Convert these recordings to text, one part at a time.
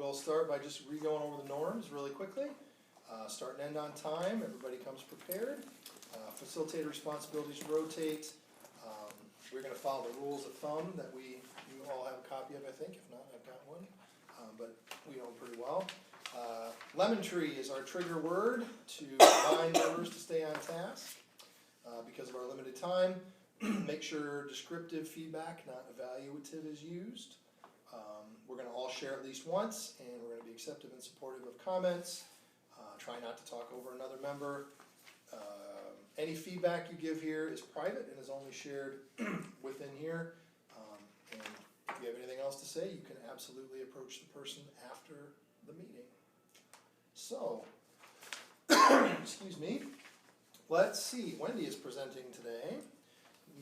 we'll start by just re-going over the norms really quickly. Start and end on time, everybody comes prepared. Facilitator responsibilities rotate. We're going to follow the rules of thumb that you all have a copy of, I think. If not, I've got one. But we know them pretty well. Lemon tree is our trigger word to remind members to stay on task. Because of our limited time, make sure descriptive feedback, not evaluative, is used. We're going to all share at least once, and we're going to be acceptive and supportive of comments. Try not to talk over another member. Any feedback you give here is private and is only shared within here. And if you have anything else to say, you can absolutely approach the person after the meeting. So, excuse me. Let's see. Wendy is presenting today,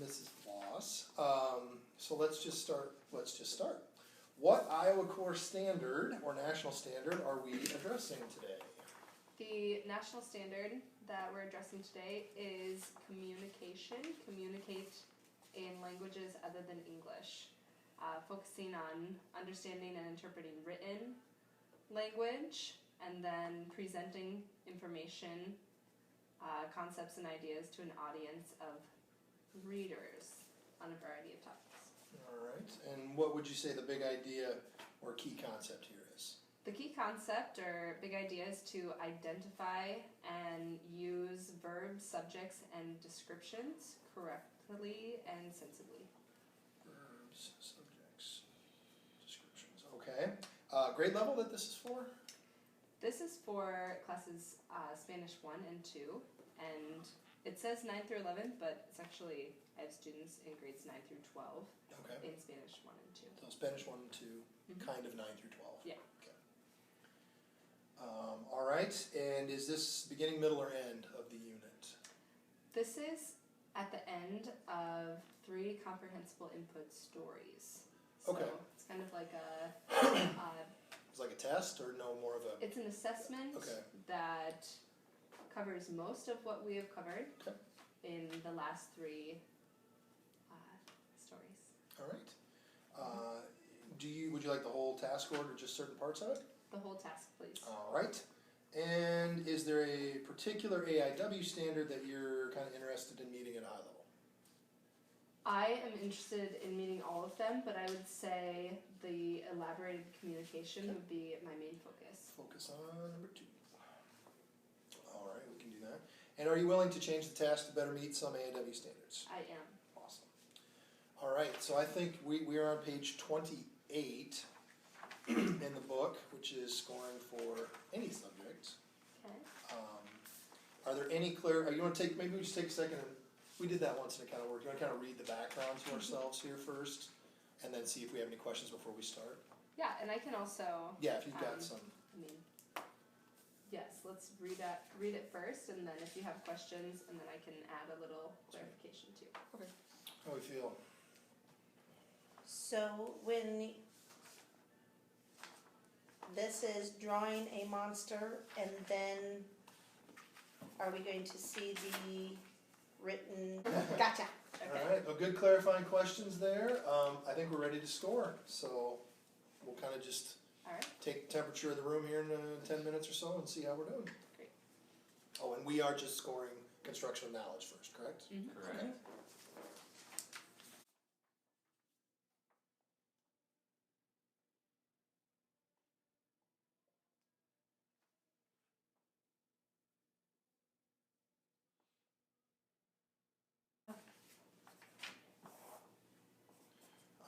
Mrs. Floss. So let's just start. What Iowa Core standard or national standard are we addressing today? The national standard that we're addressing today is communication. Communicate in languages other than English. Focusing on understanding and interpreting written language, and then presenting information, concepts and ideas to an audience of readers on a variety of topics. All right. And what would you say the big idea or key concept here is? The key concept or big idea is to identify and use verbs, subjects, and descriptions correctly and sensibly. Verbs, subjects, descriptions. Okay. Grade level that this is for? This is for classes Spanish 1 and 2, and it says 9 through 11, but it's actually, I have students in grades 9 through 12 in Spanish 1 and 2. So Spanish 1 and 2, kind of 9 through 12. Yeah. Okay. All right, and is this beginning, middle, or end of the unit? This is at the end of 3 comprehensible input stories. So Okay. it's kind of like a... It's like a test or no more of a... It's an assessment that covers most of what we have covered in the last 3 stories. All right. Would you like the whole task order or just certain parts of it? The whole task, please. All right. And is there a particular AIW standard that you're kind of interested in meeting at a high level? I am interested in meeting all of them, but I would say the elaborated communication would be my main focus. Focus on number 2. All right, we can do that. And are you willing to change the task to better meet some AIW standards? I am. Awesome. All right, so I think we are on page 28 in the book, which is scoring for any subject. Okay. Are there any you want to take, maybe we just take a second and, we did that once and it kind of worked. You want to kind of read the background to ourselves here first, and then see if we have any questions before we start? Yeah, and I can also... Yeah, if you've got some. I mean, yes, let's read it first, and then if you have questions, and then I can add a little clarification too. Okay. How do we feel? So when this is drawing a monster, and then are we going to see the written? Gotcha. Okay. All right, well, good clarifying questions there. I think we're ready to score, so we'll kind of just take the temperature of the room here in 10 minutes or so and see how we're doing. Great. Oh, and we are just scoring construction of knowledge first, correct? Mm-hmm. Correct. Okay.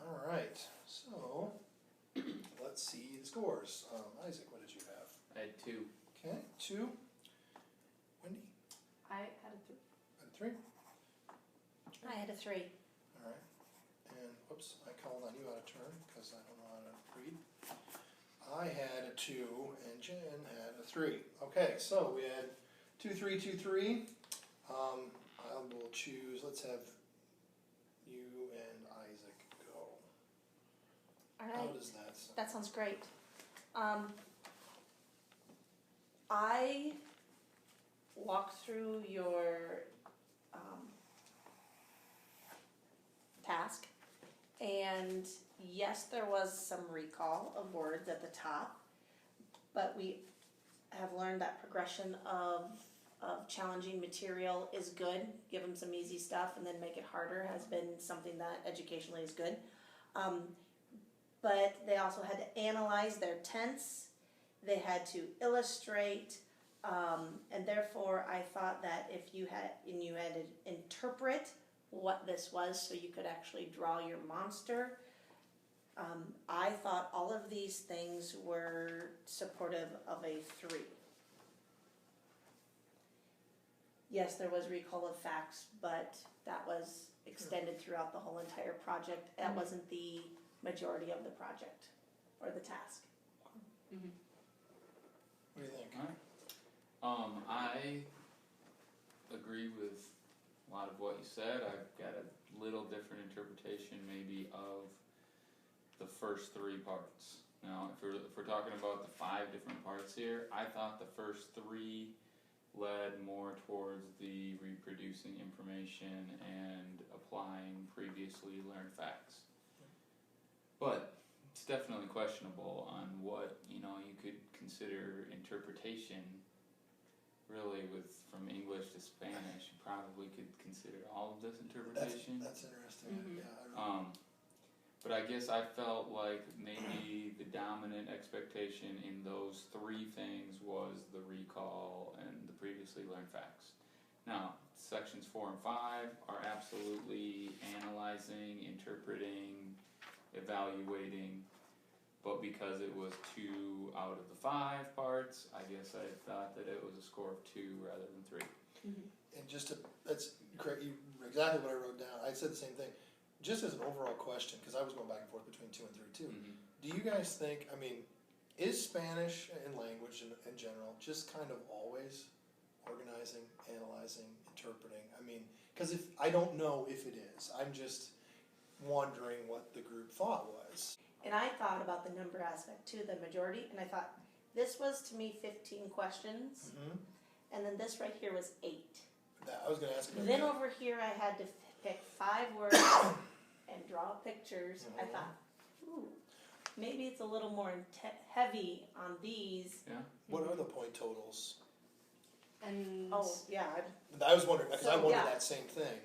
All right, so let's see the scores. Isaac, what did you have? I had 2. Okay, 2. Wendy? I had a 3. Had 3. I had a 3. All right. And whoops, I called on you out of turn because I don't know how to read. I had a 2 and Jen had a 3. Okay, so we had 2, 3, 2, 3. I will choose, let's have you and Isaac go. All right. How does that sound? That sounds great. I walked through your task, and yes, there was some recall of words at the top, but we have learned that progression of challenging material is good. Give them some easy stuff and then make it harder has been something that educationally is good. But they also had to analyze their tense. They had to illustrate, and therefore I thought that if you had to interpret what this was so you could actually draw your monster. I thought all of these things were supportive of a 3. Yes, there was recall of facts, but that was extended throughout the whole entire project. That wasn't the majority of the project or the task. Mm-hmm. What do you think? I agree with a lot of what you said. I've got a little different interpretation maybe of the first 3 parts. Now, if we're talking about the 5 different parts here, I thought the first 3 led more towards the reproducing information and applying previously learned facts. But it's definitely questionable on what, you could consider interpretation. Really, from English to Spanish, you probably could consider all of this interpretation. That's interesting. Mm-hmm. Yeah. But I guess I felt like maybe the dominant expectation in those 3 things was the recall and the previously learned facts. Now, sections 4 and 5 are absolutely analyzing, interpreting, evaluating, but because it was 2 out of the 5 parts, I guess I thought that it was a score of 2 rather than 3. Mm-hmm. And that's correct, exactly what I wrote down. I said the same thing. Just as an overall question, because I was going back and forth between 2 and 3 too. Mm-hmm. Do you guys think, is Spanish and language in general just kind of always organizing, analyzing, interpreting? Because I don't know if it is. I'm just wondering what the group thought was. And I thought about the number aspect too, the majority, and I thought this was to me 15 questions, and then this right here was 8. I was going to ask about Then that. over here I had to pick 5 words and draw pictures. I thought, ooh, maybe it's a little more heavy on these. Yeah. What are the point totals? And Oh, yeah. I was wondering, because I So, wondered yeah. that same thing.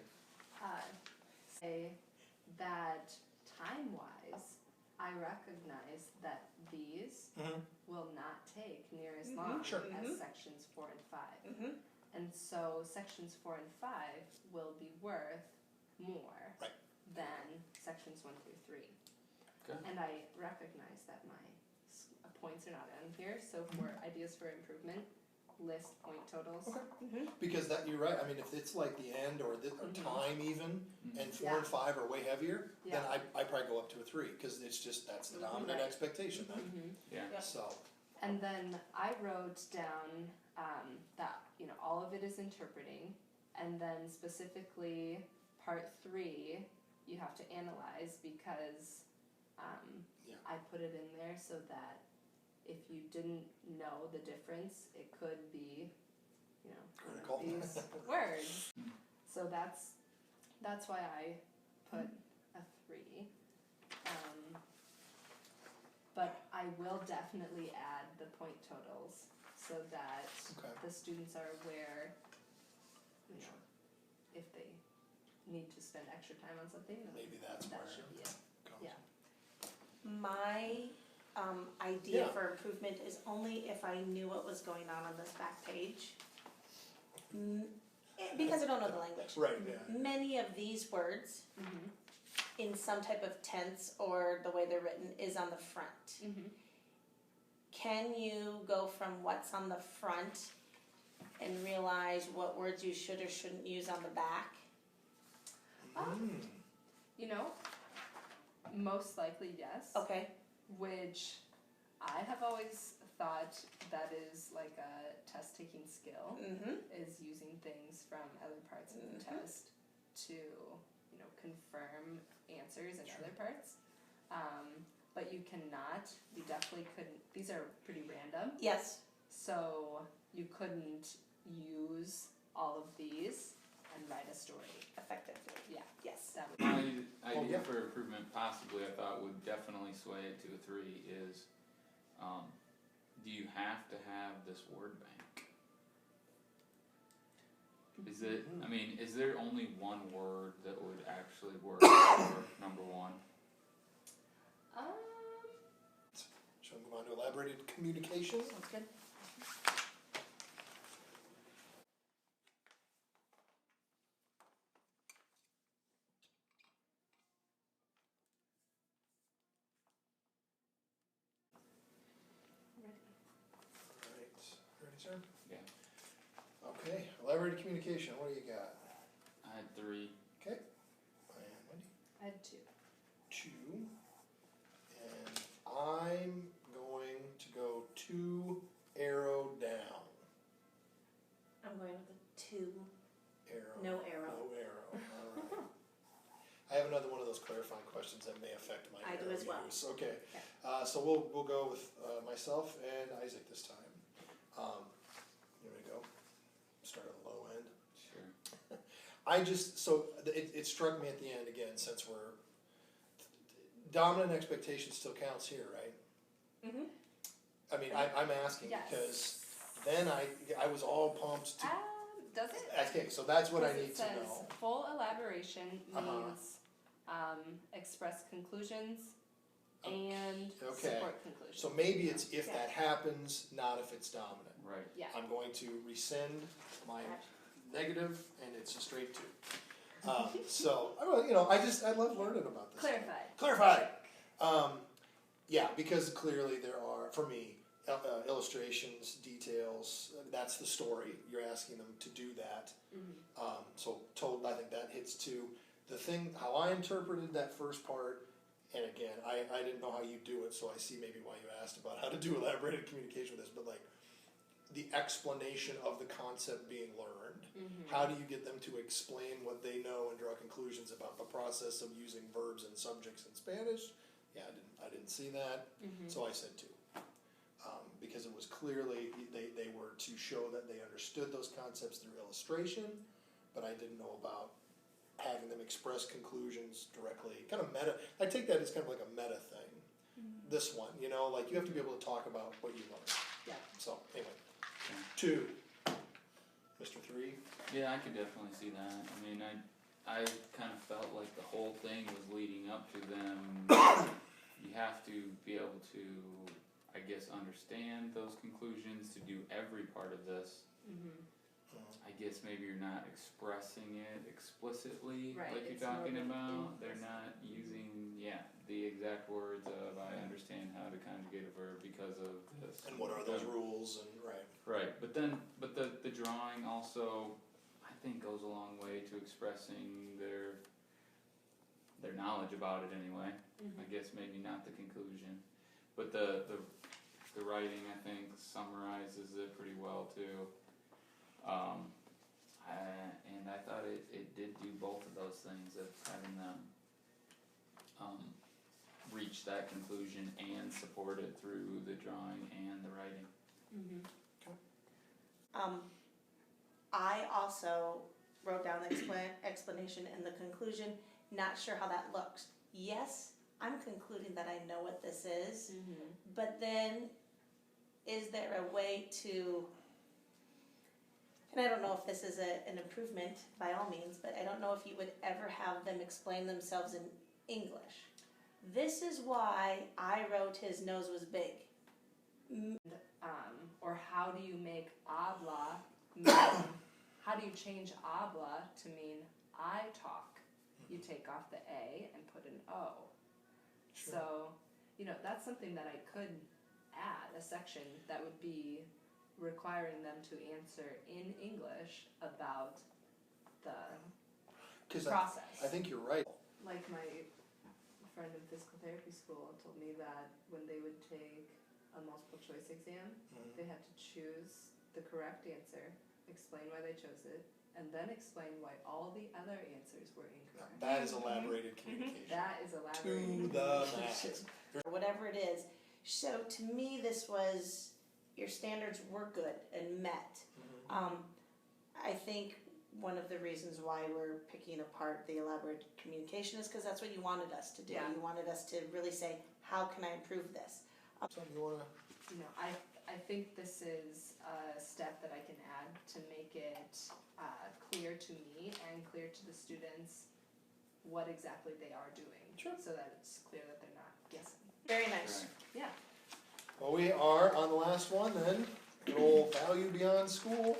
say that time-wise, I recognize that these will not take near as long Sure. as sections 4 and 5. Mm-hmm. And so sections 4 and 5 will be worth more Right. than sections 1 through 3. Okay. And I recognize that my points are not on here, so for ideas for improvement, list point totals. Okay. Mm-hmm. Because you're right. If it's like the end or time even, and 4 and 5 are way heavier, then I probably go up to a 3 because that's the dominant Right. expectation. Then. Mm-hmm. Yeah. Yep. So And then I wrote down that all of it is interpreting, and then specifically part 3 you have to analyze because I put it in there so that if you didn't know the difference, it could be one Critical. of these words. So that's why I put a 3. But I will definitely add the point totals so that the students are aware, if they need to spend extra time on something, then maybe that's that where should be it. it comes. Yeah. My idea for improvement is only if I knew what was going on this back page. Because I don't know the language. Right. Yeah. Many of these words Mm-hmm. in some type of tense or the way they're written is on the front. Mm-hmm. Can you go from what's on the front and realize what words you should or shouldn't use on the back? Most likely yes. Okay. Which I have always thought that is like a test taking skill, Mm-hmm. is using things from other parts of the test to confirm answers in other parts. But you definitely couldn't, these are pretty random, Yes. so you couldn't use all of these and write a story. Effectively. Yeah. Yes. That would My idea yeah. for improvement possibly I thought would definitely sway it to a 3 is do you have to have this word bank? Is it, I mean, is there only one word that would actually work for number one? Shall we move on to elaborated communication? Sounds good. Ready, sir? Yeah. Okay, elaborated communication, what do you got? I had 3. Okay, and Wendy? I had 2. 2. And I'm going to go 2 arrow down. I'm going with a 2. Arrow. No arrow. No arrow, alright. I have another one of those clarifying questions that may affect my I do arrow as well. use. Okay, Okay. so we'll go with myself and Isaac this time. You ready to go? Start at the low end. Sure. It struck me at the end again, since we're, dominant expectation still counts here, right? Mm-hmm. I mean, I'm asking Yes. because then I was all pumped to, Does it? okay, so that's what I Because need it to says know. full elaboration Uh-huh. means express conclusions Okay. and Okay. support conclusions. So maybe it's if Yeah. that happens, not if it's dominant. Right. Yeah. I'm going to rescind my negative, and it's a straight 2. So, I love learning about this. Clarified. Clarified. Yeah, because clearly there are, for me, illustrations, details, that's the story. You're asking them to do that. Mm-hmm. I think that hits 2. The thing, how I interpreted that first part, and again, I didn't know how you do it, so I see maybe why you asked about how to do elaborated communication with this, but like, the explanation of the concept being learned. Mm-hmm. How do you get them to explain what they know and draw conclusions about the process of using verbs and subjects in Spanish? Yeah, I didn't see that, Mm-hmm. so I said 2. Because it was clearly, they were to show that they understood those concepts through illustration, but I didn't know about having them express conclusions directly, kind of meta. I take that as kind of like a meta thing. Mm-hmm. This one, like you have to be able to talk about what you learned. Yeah. So, anyway, Okay. 2. Mr. 3? Yeah, I could definitely see that. I mean, I kind of felt like the whole thing was leading up to them. You have to be able to, I guess, understand those conclusions to do every part of this. Mm-hmm. I guess maybe you're not expressing it explicitly, Right, like you're it's more talking of an about. They're implicit. not using, the exact words of I understand how to conjugate a verb because of this. And what are those rules, and right. Right, but the drawing also, I think, goes a long way to expressing their knowledge about it anyway. Mm-hmm. I guess maybe not the conclusion, but the writing, I think, summarizes it pretty well too. And I thought it did do both of those things of having them reach that conclusion and support it through the drawing and the writing. Mm-hmm. I also wrote down the explanation and the conclusion, not sure how that looks. Yes, I'm concluding that I know what this is, Mm-hmm. but then is there a way to, and I don't know if this is an improvement by all means, but I don't know if you would ever have them explain themselves in English. This is why I wrote his nose was big. Or how do you make habla mean, how do you change habla to mean I talk? You take off the A and put an O. Sure. So, that's something that I could add, a section that would be requiring them to answer in English about the 'Cause process. I think you're right. Like my friend in physical therapy school told me that when they would take a multiple choice exam, Mhm. they had to choose the correct answer, explain why they chose it, and then explain why all the other answers were Now, incorrect. that is elaborated communication. That is To elaborated the communication. max. Or whatever it is. So to me, this was, your standards were good and met. Mhm. I think one of the reasons why we're picking apart the elaborate communication is because that's what you wanted us to do. Yeah. You wanted us to really say, how can I improve this? Something you wanna? I I think this is a step that I can add to make it clear to me and clear to the students what exactly they are doing. Sure. So that it's clear that they're not guessing. Very nice. Right. Yeah. Well, we are on the last one then, good old value beyond school.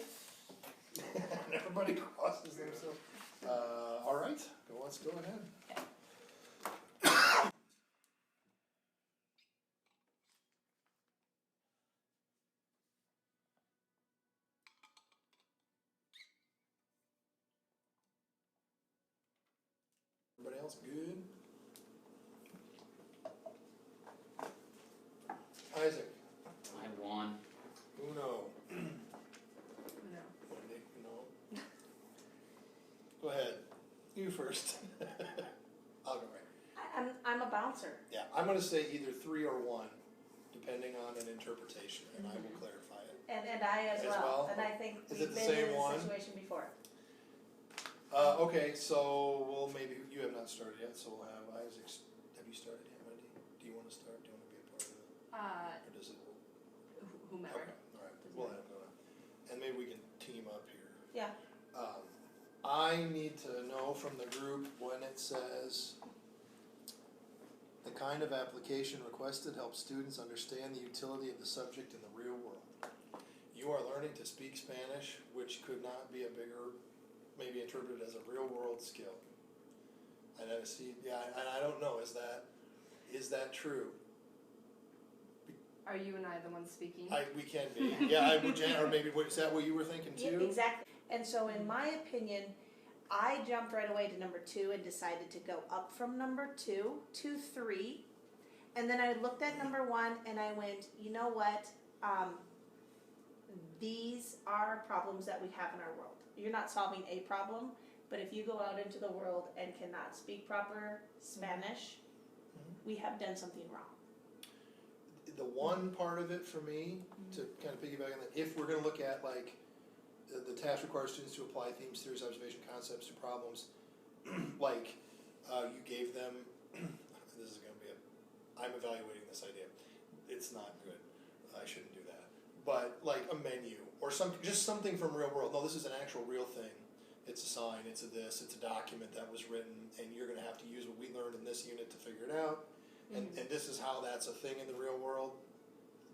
Everybody crosses themselves. All right, let's go ahead. Everybody else good? Isaac, I won. Uno. No. Wendy, no. Go ahead, you first. I'll go right. I'm a bouncer. Yeah, I'm gonna say either 3 or 1, depending on an interpretation, and I will clarify it. And I as As well. well? And I think Is we've it the been same in one? this situation before. Okay, so we'll maybe, you have not started yet, so we'll have Isaac, have you started yet, Wendy? Do you wanna start, do you wanna be a part of it, or does it? Whomever. Okay, alright, we'll let him go. And maybe we can team up here. Yeah. I need to know from the group when it says the kind of application requested helps students understand the utility of the subject in the real world. You are learning to speak Spanish, which could not be a bigger, maybe interpreted as a real world skill. And I see, yeah, and I don't know, is that true? Are you and I the ones speaking? We can be, yeah, or maybe, is that what you were thinking Yeah, too? exactly. And so in my opinion, I jumped right away to number 2 and decided to go up from number 2 to 3. And then I looked at number 1 and I went, you know what? These are problems that we have in our world. You're not solving a problem, but if you go out into the world and cannot speak proper Spanish, we have done something wrong. The one part of it for me, to kind of piggyback on that, if we're gonna look at like, the task requires students to apply themes, theories, observation, concepts to problems, like, you gave them, this is gonna be I'm evaluating this idea, it's not good, I shouldn't do that, but like a menu, or just something from real world, no, this is an actual real thing, it's a sign, it's a this, it's a document that was written, and you're gonna have to use what we learned in this unit to figure it out, and this is how that's a thing in the real world,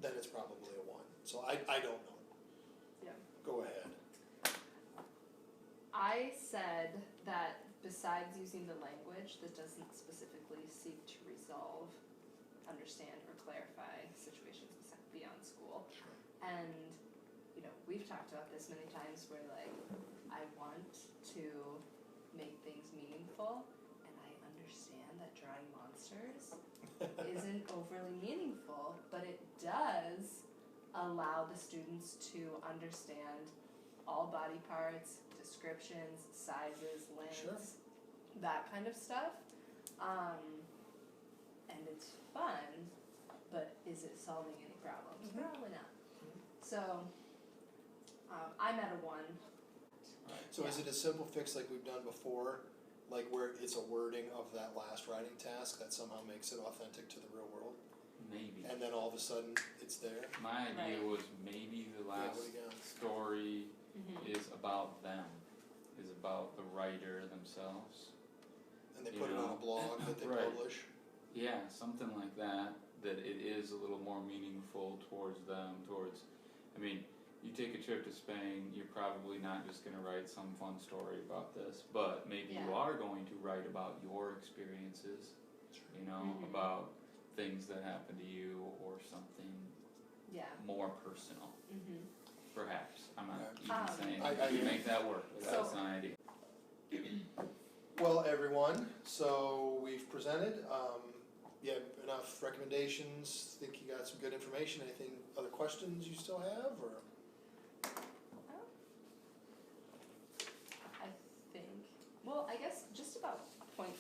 then it's probably a 1. So I don't know. Yeah. Go ahead. I said that besides using the language that doesn't specifically seek to resolve, understand, or clarify situations beyond school. Sure. And, you know, we've talked about this many times where, like, I want to make things meaningful, and I understand that drawing monsters isn't overly meaningful, but it does allow the students to understand all body parts, descriptions, sizes, lengths, Sure. that kind of stuff. And it's fun, but is it solving any problems? Probably not. So, I'm at a 1. So is it a simple fix like we've done before, like where it's a wording of that last writing task that somehow makes it authentic to the real world? Maybe. And then all of a sudden, it's there? My idea Right. was maybe the last what do you got? story is about them, is about the writer themselves. And they You put it on know. a blog that they Right. publish? Yeah, something like that, that it is a little more meaningful towards them, I mean, you take a trip to Spain, you're probably not just gonna write some fun story about this, but maybe you Yeah. are going to write about your experiences, you know, about things that happened to you or something Yeah. more personal, perhaps. I'm not even saying I- you make that work, but that's So- an idea. Well, everyone, so we've presented, you have enough recommendations, think you got some good information, anything, other questions you still have, or? I think, well, I guess just about point